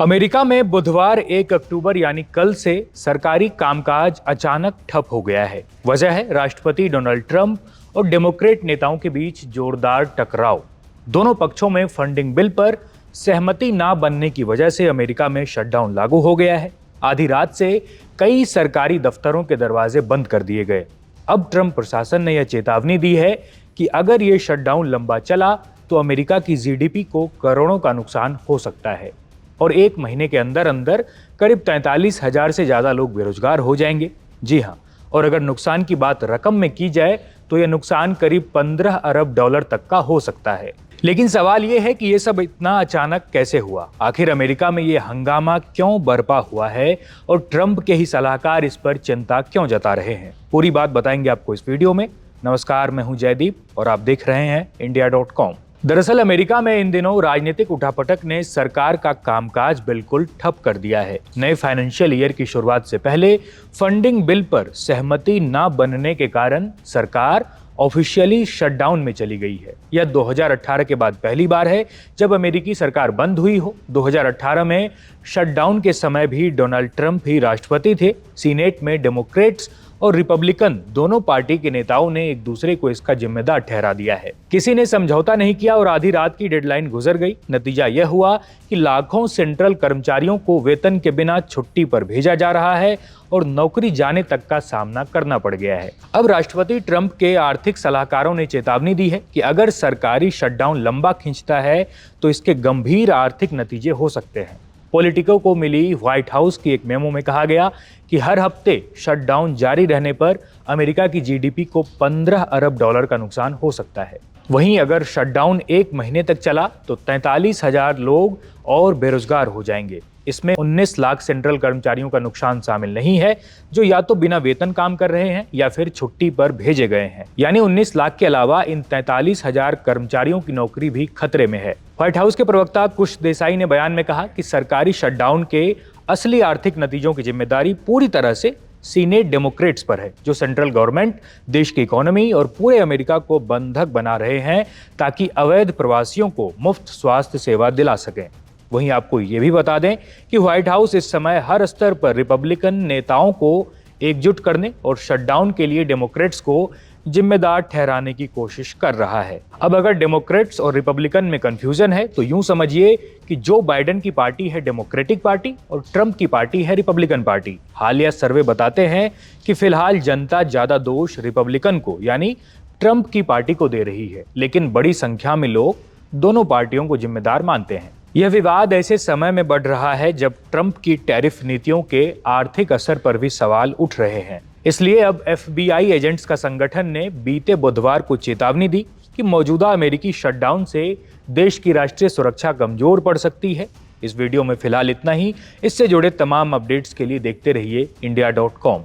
America में बुधवार 1 अक्टूबर यानी कल से सरकारी कामकाज अचानक ठप हो गया है। वजह है राष्ट्रपति डोनाल्ड ट्रंप और डेमोक्रेट नेताओं के बीच जोरदार टकराव। दोनों पक्षों में फंडिंग बिल पर सहमति ना बनने की वजह से अमेरिका में शटडाउन लागू हो गया है। आधी रात से कई सरकारी दफ्तरों के दरवाजे बंद कर दिए गए। अब ट्रंप प्रशासन ने यह चेतावनी दी है कि अगर ये शटडाउन लंबा चला तो अमेरिका की जीडीपी को करोड़ों का नुकसान हो सकता है और एक महीने के अंदर अंदर करीब 43,000 से ज्यादा लोग बेरोजगार हो जाएंगे। जी हाँ, और अगर नुकसान की बात रकम में की जाए तो यह नुकसान करीब 15 अरब डॉलर तक का हो सकता है। लेकिन सवाल यह है कि यह सब इतना अचानक कैसे हुआ? आखिर अमेरिका में यह हंगामा क्यों बरपा हुआ है और ट्रंप के ही सलाहकार इस पर चिंता क्यों जता रहे हैं? पूरी बात बताएंगे आपको इस वीडियो में। नमस्कार, मैं हूं जयदीप और आप देख रहे हैं India.com। दरअसल अमेरिका में इन दिनों राजनीतिक उठापटक ने सरकार का कामकाज बिल्कुल ठप कर दिया है। नए फाइनेंशियल ईयर की शुरुआत से पहले फंडिंग बिल पर सहमति न बनने के कारण सरकार ऑफिशियली शटडाउन में चली गई है। यह 2018 के बाद पहली बार है जब अमेरिकी सरकार बंद हुई हो। 2018 में शटडाउन के समय भी डोनाल्ड ट्रंप ही राष्ट्रपति थे। सीनेट में डेमोक्रेट्स और रिपब्लिकन दोनों पार्टी के नेताओं ने एक दूसरे को इसका जिम्मेदार ठहरा दिया है। किसी ने समझौता नहीं किया और आधी रात की डेडलाइन गुजर गई। नतीजा यह हुआ कि लाखों सेंट्रल कर्मचारियों को वेतन के बिना छुट्टी पर भेजा जा रहा है और नौकरी जाने तक का सामना करना पड़ गया है। अब राष्ट्रपति ट्रंप के आर्थिक सलाहकारों ने चेतावनी दी है कि अगर सरकारी शटडाउन लंबा खींचता है तो इसके गंभीर आर्थिक नतीजे हो सकते हैं। पॉलिटिको को मिली व्हाइट हाउस की एक मेमो में कहा गया कि हर हफ्ते शटडाउन जारी रहने पर अमेरिका की जीडीपी को 15 अरब डॉलर का नुकसान हो सकता है। वहीं अगर शटडाउन एक महीने तक चला तो 43,000 लोग और बेरोजगार हो जाएंगे। इसमें 19 लाख सेंट्रल कर्मचारियों का नुकसान शामिल नहीं है जो या तो बिना वेतन काम कर रहे हैं या फिर छुट्टी पर भेजे गए हैं। यानी 19 लाख के अलावा इन 43,000 कर्मचारियों की नौकरी भी खतरे में है। व्हाइट हाउस के प्रवक्ता कुश देसाई ने बयान में कहा कि सरकारी शटडाउन के असली आर्थिक नतीजों की जिम्मेदारी पूरी तरह से सीनेट डेमोक्रेट्स पर है, जो सेंट्रल गवर्नमेंट, देश की इकोनॉमी और पूरे अमेरिका को बंधक बना रहे हैं ताकि अवैध प्रवासियों को मुफ्त स्वास्थ्य सेवा दिला सकें। वहीं आपको ये भी बता दें कि व्हाइट हाउस इस समय हर स्तर पर रिपब्लिकन नेताओं को एकजुट करने और शटडाउन के लिए डेमोक्रेट्स को जिम्मेदार ठहराने की कोशिश कर रहा है। अब अगर डेमोक्रेट्स और रिपब्लिकन में कंफ्यूजन है तो यूं समझिए कि जो बाइडेन की पार्टी है डेमोक्रेटिक पार्टी और ट्रंप की पार्टी है रिपब्लिकन पार्टी। हालिया सर्वे बताते हैं कि फिलहाल जनता ज्यादा दोष रिपब्लिकन को यानी ट्रंप की पार्टी को दे रही है, लेकिन बड़ी संख्या में लोग दोनों पार्टियों को जिम्मेदार मानते हैं। यह विवाद ऐसे समय में बढ़ रहा है जब ट्रंप की टैरिफ नीतियों के आर्थिक असर पर भी सवाल उठ रहे हैं। इसलिए अब FBI एजेंट्स का संगठन ने बीते बुधवार को चेतावनी दी कि मौजूदा अमेरिकी शटडाउन से देश की राष्ट्रीय सुरक्षा कमजोर पड़ सकती है। इस वीडियो में फिलहाल इतना ही। इससे जुड़े तमाम अपडेट्स के लिए देखते रहिए India.com।